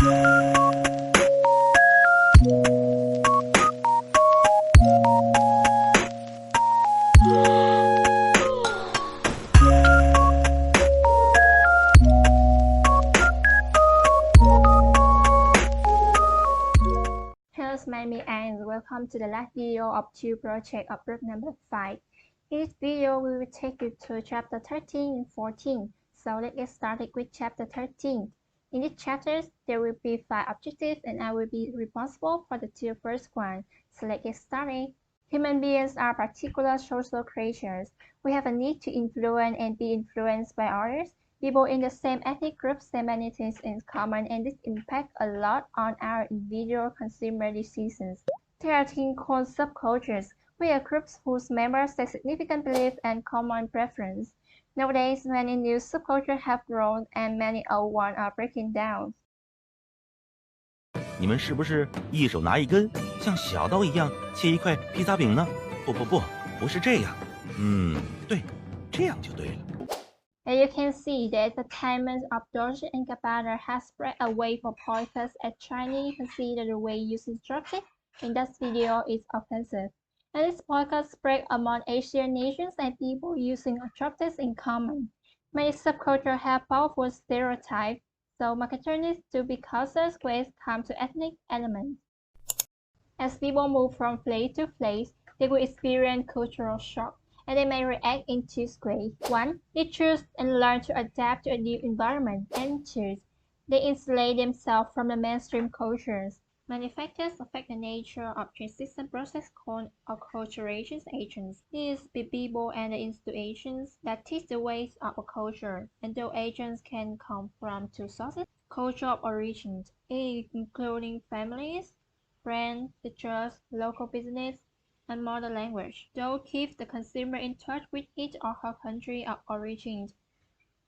My name is Anne and welcome to the last video of 2 project of group number 5. In this video, we will take you to chapter 13 and 14. So let's get started with chapter 13. In these chapters, there will be 5 objectives and I will be responsible for the 2 first ones. So let's get started. Human beings are particular social creatures. We have a need to influence and be influenced by others. People in the same ethnic group say many things in common, and this impacts a lot on our individual consumer decisions. There are things called subcultures, which are groups whose members share significant beliefs and common preference. Nowadays, many new subcultures have grown, and many old ones are breaking down. 你们是不是一手拿一根像小刀一样切一块披萨饼呢？不是这样。对，这样就对了。 As you can see, the entertainment of Dolce & Gabbana has spread a wave of boycotts as Chinese consider the way using chopsticks in this video is offensive. And this boycott spread among Asian nations and people using chopsticks in common. Many subcultures have powerful stereotypes, so marketers need to be cautious when it comes to ethnic elements. As people move from place to place, they will experience cultural shock, and they may react in 2 ways. 1. They choose and learn to adapt to a new environment, and 2. They insulate themselves from the mainstream cultures. Many factors affect the nature of transition process called acculturation agents. These be people and the institutions that teach the ways of a culture, and those agents can come from 2 sources: culture of origin, including families, friends, the church, local business, and modern language. Those keep the consumer in touch with his or her country of origin.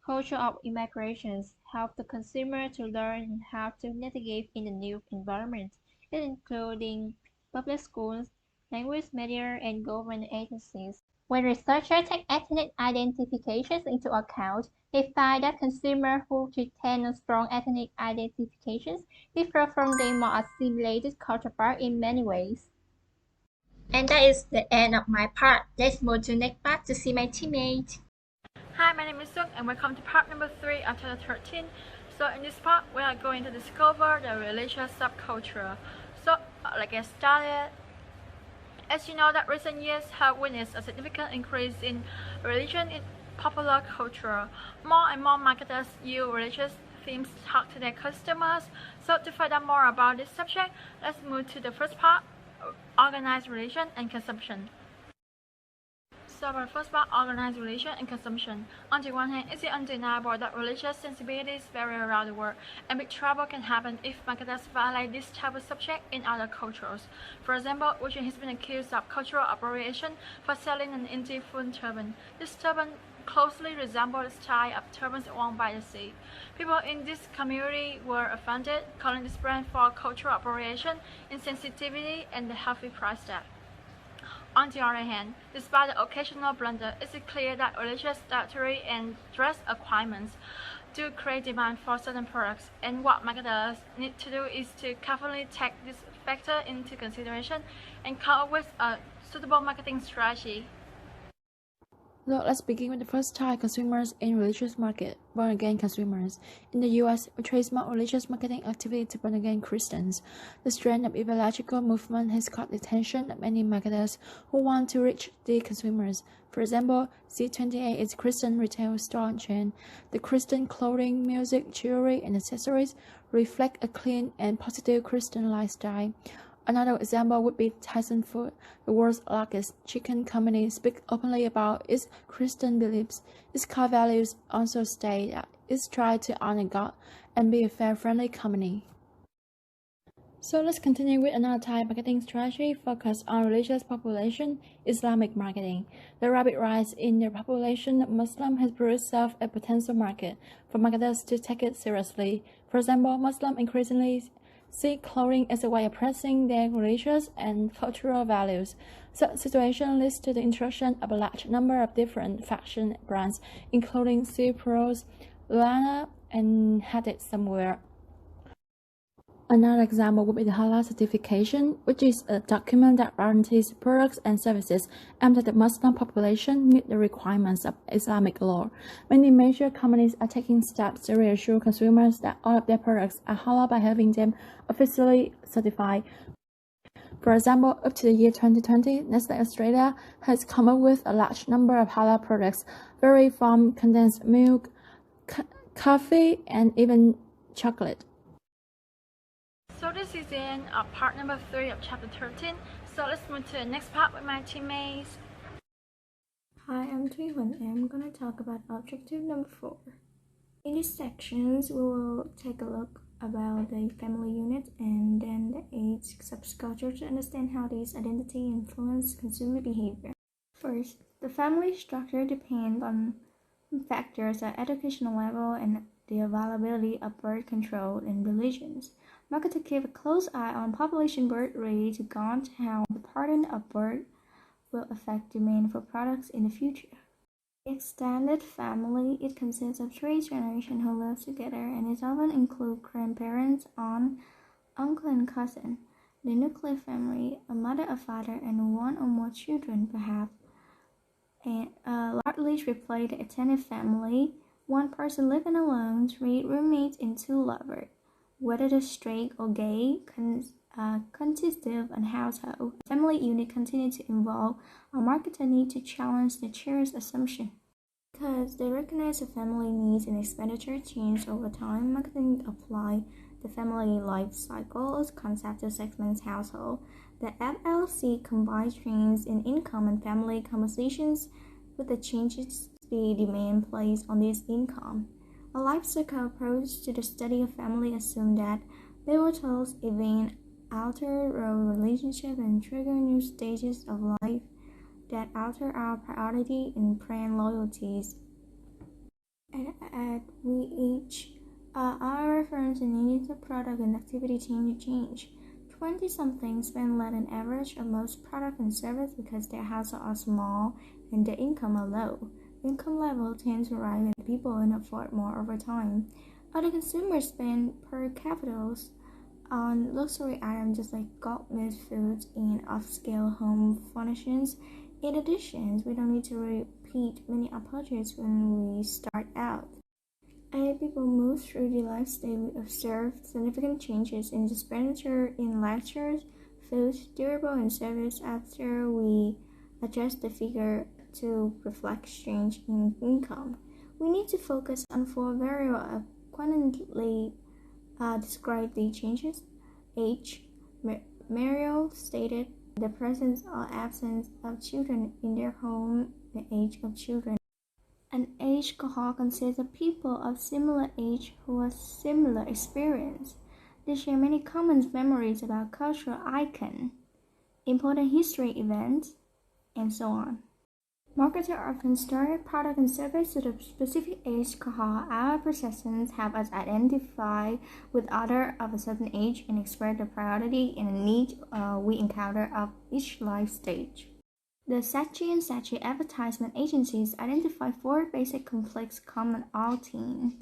Culture of immigrations help the consumer to learn how to navigate in the new environment, including public schools, language media, and government agencies. When researchers take ethnic identifications into account, they find that consumers who retain strong ethnic identifications differ from their more assimilated counterparts in many ways. And that is the end of my part. Let's move to the next part to see my teammate. Hi, my name is Sung and welcome to part number 3 of chapter 13. So in this part, we are going to discover the religious subculture. So let's get started. As you know, that recent years have witnessed a significant increase in religion in popular culture. More and more marketers use religious themes to talk to their customers. So to find out more about this subject, let's move to the first part: organized religion and consumption. So for the first part, organized religion and consumption. On the one hand, it's undeniable that religious sensibilities vary around the world, and big trouble can happen if marketers violate this type of subject in other cultures. For example, Wuchen has been accused of cultural appropriation for selling an anti-fun turban. This turban closely resembled the style of turbans worn by the sea. People in this community were offended, calling this brand for cultural appropriation, insensitivity, and the heavy price tag. On the other hand, despite the occasional blunder, it's clear that religious dietary and dress requirements do create demand for certain products, and what marketers need to do is to carefully take this factor into consideration and come up with a suitable marketing strategy. So let's begin with the first type: consumers in religious market, born-again consumers. In the US, we trace more religious marketing activity to born-again Christians. The strength of evangelical movement has caught the attention of many marketers who want to reach the consumers. For example, C28 is a Christian retail store chain. The Christian clothing, music, jewelry, and accessories reflect a clean and positive Christian lifestyle. Another example would be Tyson Food, the world's largest chicken company, speaks openly about its Christian beliefs. Its core values also state that it tries to honor God and be a fair-friendly company. So let's continue with another type marketing strategy focused on religious population: Islamic marketing. The rapid rise in the population of Muslims has proved itself a potential market for marketers to take it seriously. For example, Muslims increasingly see clothing as a way of expressing their religious and cultural values. Such situation leads to the introduction of a large number of different fashion brands, including Pros, Luana, and Hadid somewhere. Another example would be the halal certification, which is a document that guarantees products and services aimed at the Muslim population meet the requirements of Islamic law. Many major companies are taking steps to reassure consumers that all of their products are halal by having them officially certified. For example, up to the year 2020, Nestle Australia has come up with a large number of halal products, varying from condensed milk, coffee, and even chocolate. So this is in part number 3 of chapter 13. So let's move to the next part with my teammates. Hi, I'm Thuy-Huân and I'm going to talk about objective number 4. In these sections, we will take a look about the family unit and then the age subculture to understand how these identity influence consumer behavior. First, the family structure depends on factors like educational level and the availability of birth control and religions. Marketers keep a close eye on population birth rate to gauge how the pattern of birth will affect demand for products in the future. The extended family, it consists of 3 generations who live together and it often includes grandparents, aunt, uncle, and cousin. The nuclear family, a mother, a father, and 1 or more children, perhaps, and largely replace the extended family. 1 person living alone, 3 roommates, and 2 lovers. Whether they're straight or gay, constitutive and household, family unit continue to evolve. Our marketer need to challenge the cherished assumption. Because they recognize the family needs and expenditure change over time, marketing apply the family life cycles concept to segment household. The FLC combines trends in income and family compositions with the changes the demand placed on this income. A life cycle approach to the study of family assumes that pivotal events alter our relationship and trigger new stages of life that alter our priority and brand loyalties. As we age, our reference and needs of product and activity change. 20-somethings spend less than average of most product and service because their households are small and their income are low. Income level tends to rise and people can afford more over time. Other consumers spend per capita on luxury items just like gourmet foods and upscale home furnishings. In addition, we don't need to repeat many approaches when we start out. As people move through the life stage, we observe significant changes in expenditure in lectures, foods, durable, and service after we adjust the figure to reflect change in income. We need to focus on 4 variables quantitatively describe the changes. Age. Mario stated the presence or absence of children in their home, the age of children. An age cohort consists of people of similar age who have similar experience. They share many common memories about cultural icons, important history events, and so on. Marketers often start product and service to the specific age cohort. Our perceptions help us identify with others of a certain age and express the priority and the need we encounter of each life stage. The Saatchi and Saatchi advertisement agencies identify 4 basic conflicts common all teens: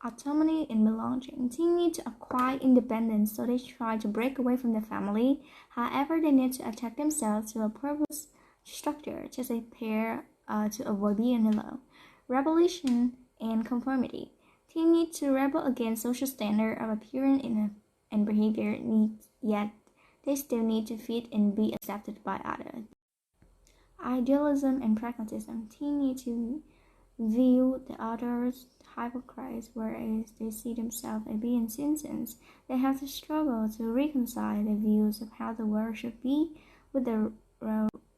autonomy and belonging. Teens need to acquire independence, so they try to break away from their family. However, they need to attach themselves to a purpose structure, just a pair to avoid being alone. Rebellion and conformity. Teens need to rebel against social standard of appearance and behavior needs, yet they still need to fit and be accepted by others. Idealism and pragmatism. Teens need to view the others hypocrites, whereas they see themselves as being citizens. They have to struggle to reconcile their views of how the world should be with the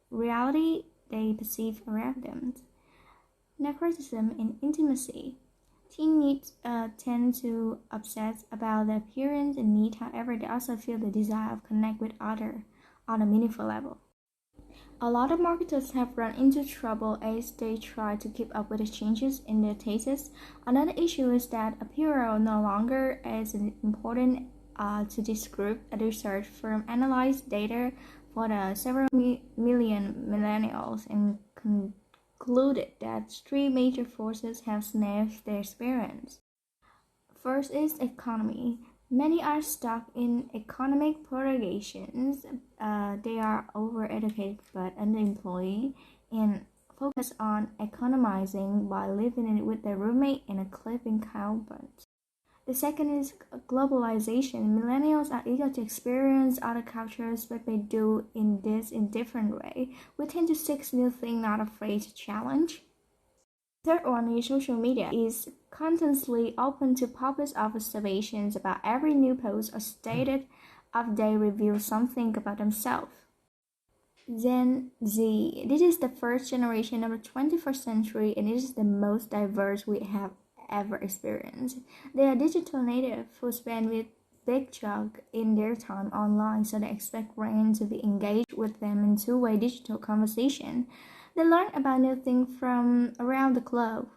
reality they perceive around them. Necroticism and intimacy. Teens tend to obsess about their appearance and need, however, they also feel the desire of connect with others on a meaningful level. A lot of marketers have run into trouble as they try to keep up with the changes in their tastes. Another issue is that apparel no longer is important to this group. A research firm analyzed data for the several million millennials and concluded that 3 major forces have snapped their experience. First is economy. Many are stuck in economic purgations. They are overeducated but underemployed and focus on economizing by living with their roommate in a clipping cowbird. The second is globalization. Millennials are eager to experience other cultures, but they do in different way. We tend to seek new things, not afraid to challenge. Third one is social media is constantly open to public observations about every new post or stated of they reveal something about themselves. Gen Z. This is the first generation of the 21st century and it is the most diverse we have ever experienced. They are digital native who spend with big chunk in their time online, so they expect brands to be engaged with them in two-way digital conversation. They learn about new things from around the globe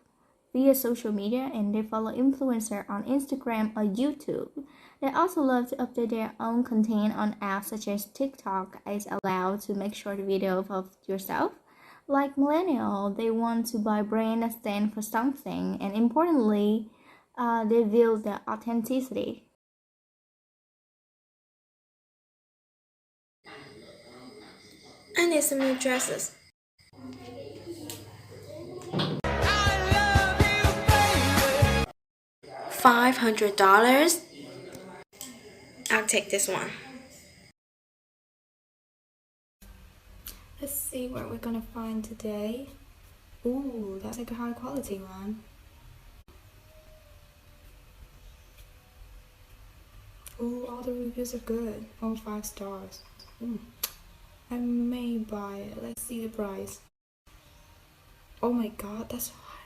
via social media and they follow influencers on Instagram or YouTube. They also love to update their own content on apps such as TikTok is allowed to make short videos of yourself. Like millennial, they want to buy brand that stand for something and importantly, they feel the authenticity. I need some new dresses. $500? I'll take this one. Let's see what we're gonna find today. Ooh, that's like a high quality one. Ooh, all the reviews are good. All 5 stars. I may buy it. Let's see the price. Oh my god, that's so high.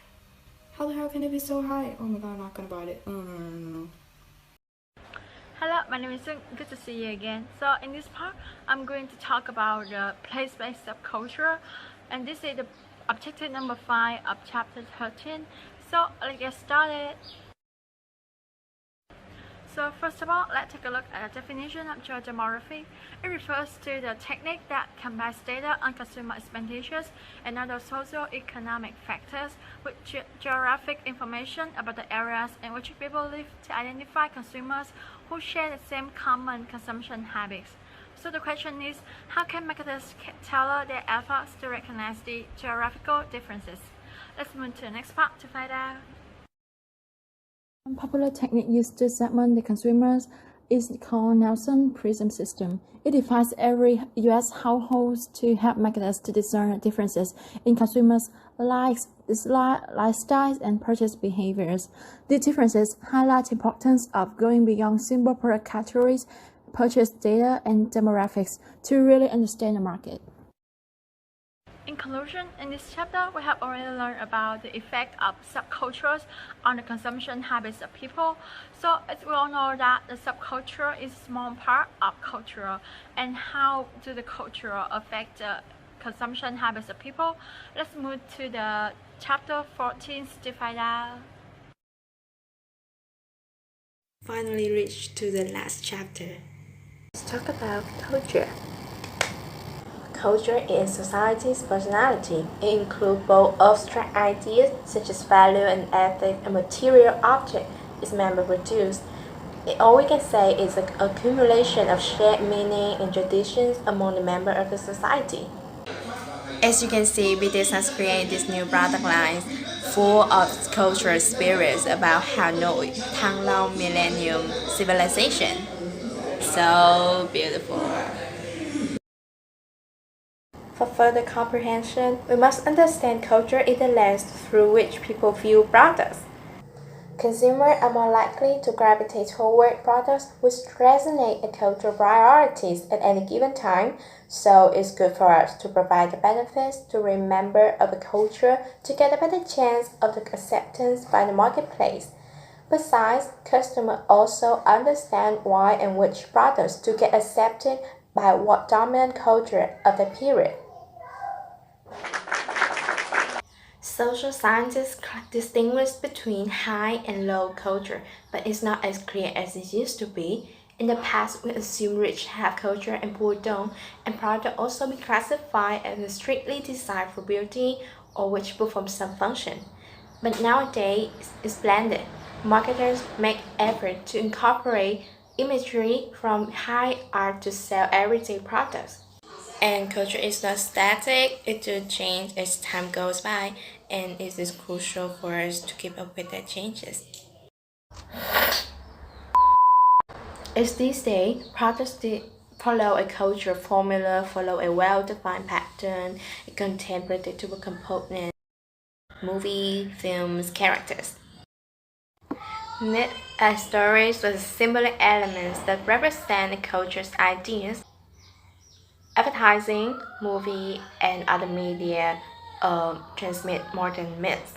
How the hell can it be so high? Oh my god, I'm not gonna buy it. No. Hello, my name is Sung. Good to see you again. So in this part, I'm going to talk about the place-based subculture, and this is the objective number 5 of chapter 13. So let's get started. So first of all, let's take a look at the definition of geodemography. It refers to the technique that combines data on consumer expectations and other socio-economic factors with geographic information about the areas in which people live to identify consumers who share the same common consumption habits. So the question is, how can marketers tailor their efforts to recognize the geographical differences? Let's move to the next part to find out. One popular technique used to segment the consumers is called Nelson Prism system. It defines every U.S. household to help marketers to discern differences in consumers' likes, dislikes, lifestyles, and purchase behaviors. These differences highlight the importance of going beyond simple product categories, purchase data, and demographics to really understand the market. In conclusion, in this chapter, we have already learned about the effect of subcultures on the consumption habits of people. So as we all know that the subculture is a small part of culture, and how do the culture affect the consumption habits of people? Let's move to the chapter 14 to find out. Finally reached to the last chapter. Let's talk about culture. Culture is society's personality. It includes both abstract ideas such as value and ethics and material objects its members produce. All we can say is an accumulation of shared meaning and traditions among the members of the society. As you can see, BTS has created this new product line full of cultural spirits about Hanoi, Thăng Long Millennium Civilization. So beautiful. For further comprehension, we must understand culture is the lens through which people view products. Consumers are more likely to gravitate toward products which resonate with cultural priorities at any given time, so it's good for us to provide the benefits to a member of a culture to get a better chance of the acceptance by the marketplace. Besides, customers also understand why and which products to get accepted by what dominant culture of the period. Social scientists distinguish between high and low culture, but it's not as clear as it used to be. In the past, we assumed rich have culture and poor don't, and products also be classified as strictly designed for beauty or which perform some function. But nowadays, it's blended. marketers make effort to incorporate imagery from high art to sell everyday products. And culture is not static, it will change as time goes by, and it is crucial for us to keep up with the changes. As these days, products follow a cultural formula, follow a well-defined pattern, it contains predictable components, movie, films, characters. Myth and stories with symbolic elements that represent a culture's ideas. Advertising, movie, and other media transmit modern myths.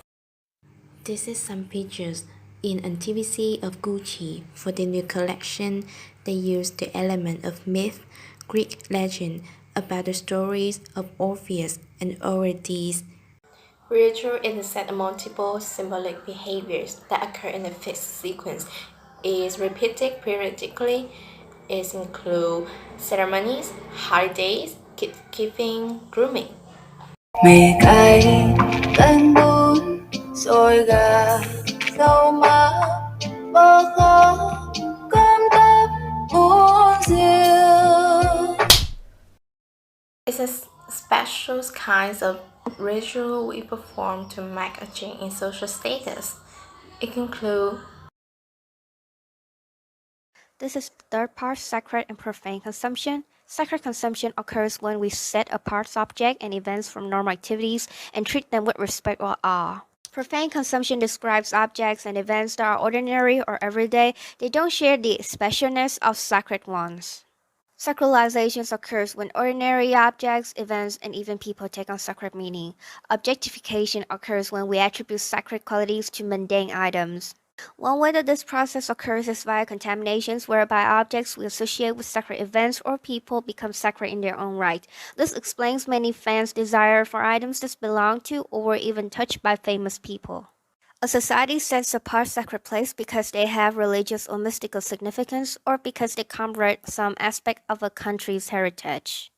This is some pictures in Antiquity of Gucci. For the new collection, they use the element of myth, Greek legend about the stories of Orpheus and Eurydice. Ritual intersect multiple symbolic behaviors that occur in a fixed sequence, is repeated periodically. It includes ceremonies, holidays, gift-giving, grooming. Mì cay tan bún xôi gà rau má bơ khô cơm tấm bún riêu. It's a special kind of ritual we perform to mark a change in social status. It includes. This is the third part, sacred and profane consumption. Sacred consumption occurs when we set apart subjects and events from normal activities and treat them with respect or awe. Profane consumption describes objects and events that are ordinary or everyday. They don't share the specialness of sacred ones. Sacralizations occurs when ordinary objects, events, and even people take on sacred meaning. Objectification occurs when we attribute sacred qualities to mundane items. One way that this process occurs is via contaminations, whereby objects we associate with sacred events or people become sacred in their own right. This explains many fans' desire for items that belong to or were even touched by famous people. A society sets apart sacred places because they have religious or mystical significance, or because they commemorate some aspect of a country's heritage.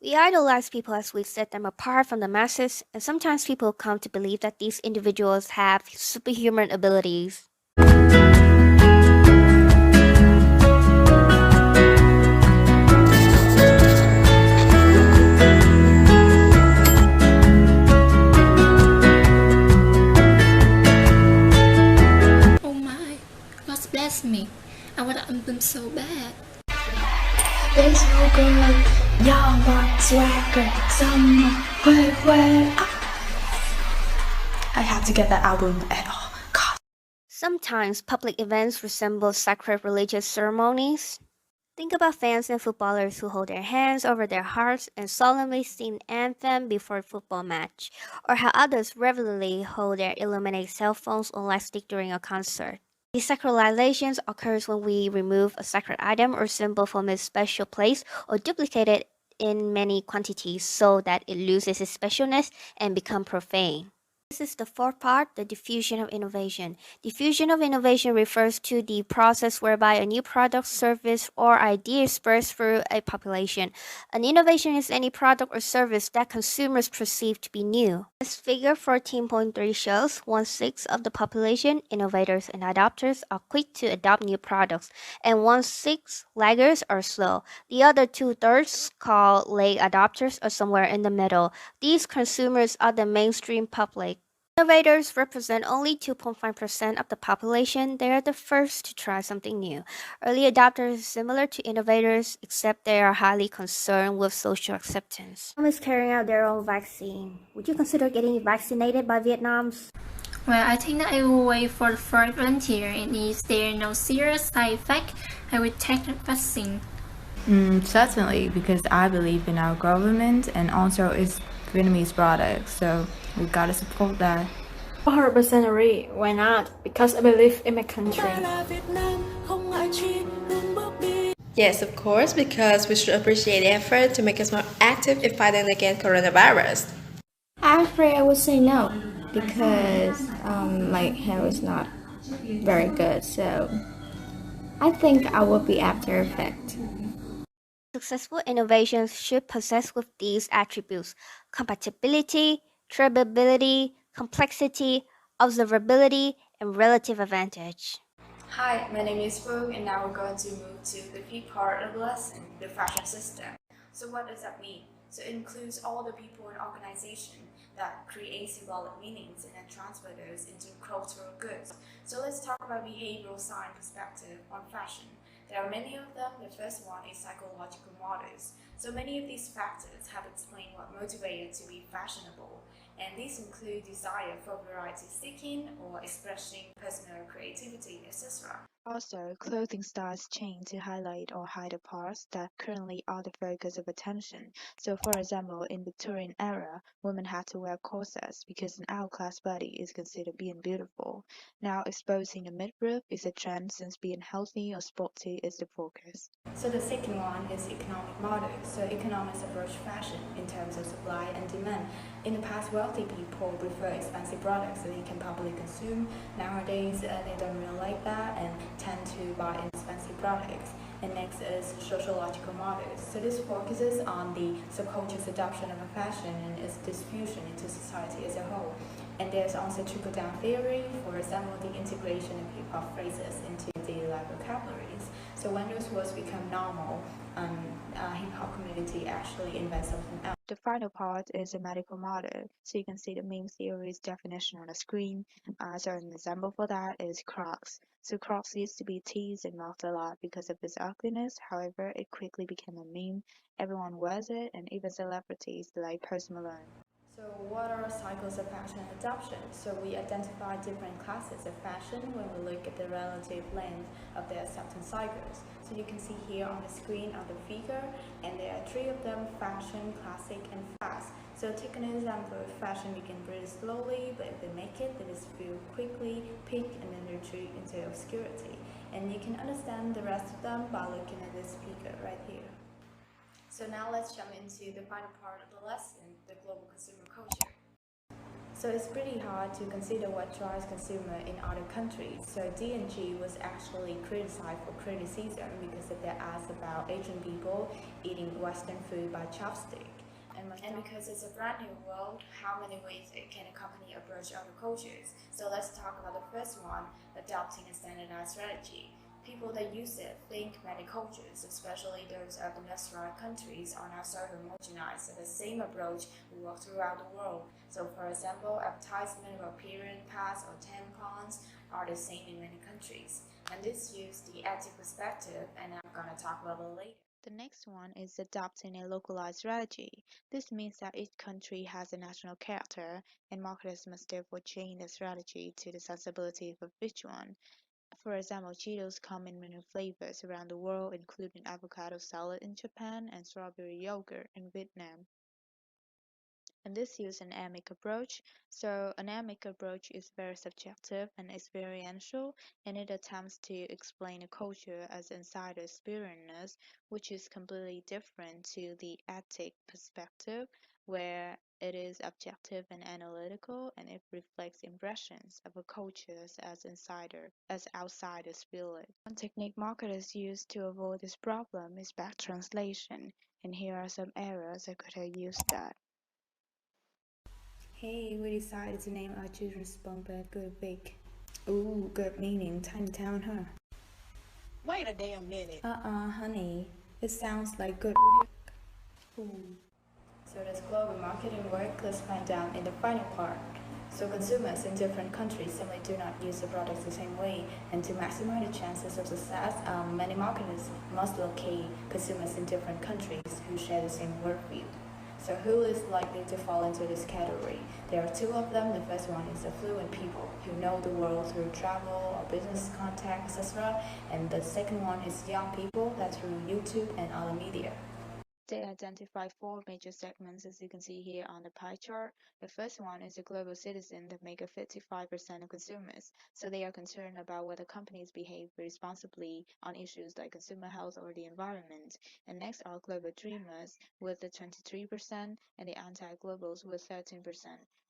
We idolize people as we set them apart from the masses, and sometimes people come to believe that these individuals have superhuman abilities. Oh my, God bless me. I want to album so bad. It's so good, y'all want swagger, summer, huê. I have to get that album at all costs. Sometimes public events resemble sacred religious ceremonies. Think about fans and footballers who hold their hands over their hearts and solemnly sing anthem before a football match, or how others regularly hold their illuminated cell phones on light stick during a concert. Desacralization occurs when we remove a sacred item or symbol from its special place or duplicate it in many quantities so that it loses its specialness and becomes profane. This is the fourth part, the diffusion of innovation. Diffusion of innovation refers to the process whereby a new product, service, or idea spreads through a population. An innovation is any product or service that consumers perceive to be new. As figure 14.3 shows, 1/6 of the population, innovators and adopters, are quick to adopt new products, and 1/6 laggers are slow. The other 2/3, called late adopters, are somewhere in the middle. These consumers are the mainstream public. Innovators represent only 2.5% of the population. They are the first to try something new. Early adopters are similar to innovators, except they are highly concerned with social acceptance. Vietnam is carrying out their own vaccine. Would you consider getting vaccinated by Vietnam's? Well, I think that I will wait for the first volunteer, and if there are no serious side effects, I will take the vaccine. Certainly, because I believe in our government and also its Vietnamese products, so we gotta support that. 100% agree. Why not? Because I believe in my country. Yes, of course, because we should appreciate the effort to make us more active in fighting against coronavirus. Actually, I would say no, because my hair is not very good, so I think I will be after effect. Successful innovations should possess with these attributes: compatibility, traceability, complexity, observability, and relative advantage. Hi, my name is Brooke, and now we're going to move to the key part of the lesson, the fashion system. So what does that mean? So it includes all the people and organization that create symbolic meanings and then transfer those into cultural goods. So let's talk about behavioral science perspective on fashion. There are many of them. The first one is psychological models. So many of these factors have explained what motivated to be fashionable. And these include desire for variety seeking or expressing personal creativity, etc. Also, clothing styles change to highlight or hide the parts that currently are the focus of attention. So, for example, in Victorian era, women had to wear corsets because an hourglass body is considered being beautiful. Now, exposing the midriff is a trend since being healthy or sporty is the focus. So the second one is economic model. So economics approach fashion in terms of supply and demand. In the past, wealthy people prefer expensive products that they can publicly consume. Nowadays, they don't really like that and tend to buy expensive products. And next is sociological models. So this focuses on the subculture's adoption of a fashion and its diffusion into society as a whole. And there's also trickle-down theory, for example, the integration of hip-hop phrases into daily life vocabularies. So when those words become normal, hip-hop community actually invents something else. The final part is a medical model. So you can see the meme theory's definition on the screen. So an example for that is Crocs. So Crocs used to be teased and mocked a lot because of its ugliness. However, it quickly became a meme. Everyone wears it, and even celebrities like Post Malone. So what are cycles of fashion adoption? So we identify different classes of fashion when we look at the relative length of their acceptance cycles. So you can see here on the screen are the figure, and there are three of them: fashion, classic, and fast. So take an example, fashion begin pretty slowly, but if they make it, they disappear quickly, peak, and then retreat into obscurity. And you can understand the rest of them by looking at this figure right here. So now let's jump into the final part of the lesson, the global consumer culture. So it's pretty hard to consider what drives consumer in other countries. So D&G was actually criticized for criticism because of their ads about Asian people eating Western food by chopstick. And because it's a brand new world, how many ways can a company approach other cultures? So let's talk about the first one, adopting a standardized strategy. People that use it think many cultures, especially those of industrialized countries, are now so homogenized that the same approach will work throughout the world. So for example, advertisement of period pads or tampons are the same in many countries. And this uses the ethic perspective, and I'm going to talk about it later. The next one is adopting a localized strategy. This means that each country has a national character, and marketers must therefore change their strategy to the sensibility of each one. For example, Cheetos come in many flavors around the world, including avocado salad in Japan and strawberry yogurt in Vietnam. And this uses an Anamic approach. So Anamic approach is very subjective and experiential, and it attempts to explain a culture as insider experience, which is completely different to the ethic perspective, where it is objective and analytical, and it reflects impressions of a culture as outsiders feel it. One technique marketers use to avoid this problem is back translation, and here are some errors that could have used that. Hey, we decided to name our children's bumper Good Big. Ooh, good meaning, tiny town, huh? Wait a damn minute. Honey. It sounds like good. Ooh. So does global marketing work? Let's find out in the final part. So consumers in different countries simply do not use the products the same way, and to maximize the chances of success, many marketers must locate consumers in different countries who share the same worldview. So who is likely to fall into this category? There are two of them. The first one is affluent people who know the world through travel or business contacts, etc. And the second one is young people, that's through YouTube and other media. They identify four major segments, as you can see here on the pie chart. The first one is the global citizen that make up 55% of consumers. So they are concerned about whether companies behave responsibly on issues like consumer health or the environment. And next are global dreamers with the 23% and the anti-globals with 13%.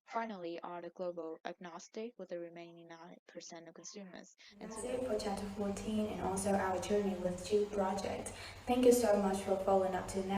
Finally are the global agnostic with the remaining 9% of consumers. And that's it for chapter 14 and also our journey with Jude project. Thank you so much for following up to now.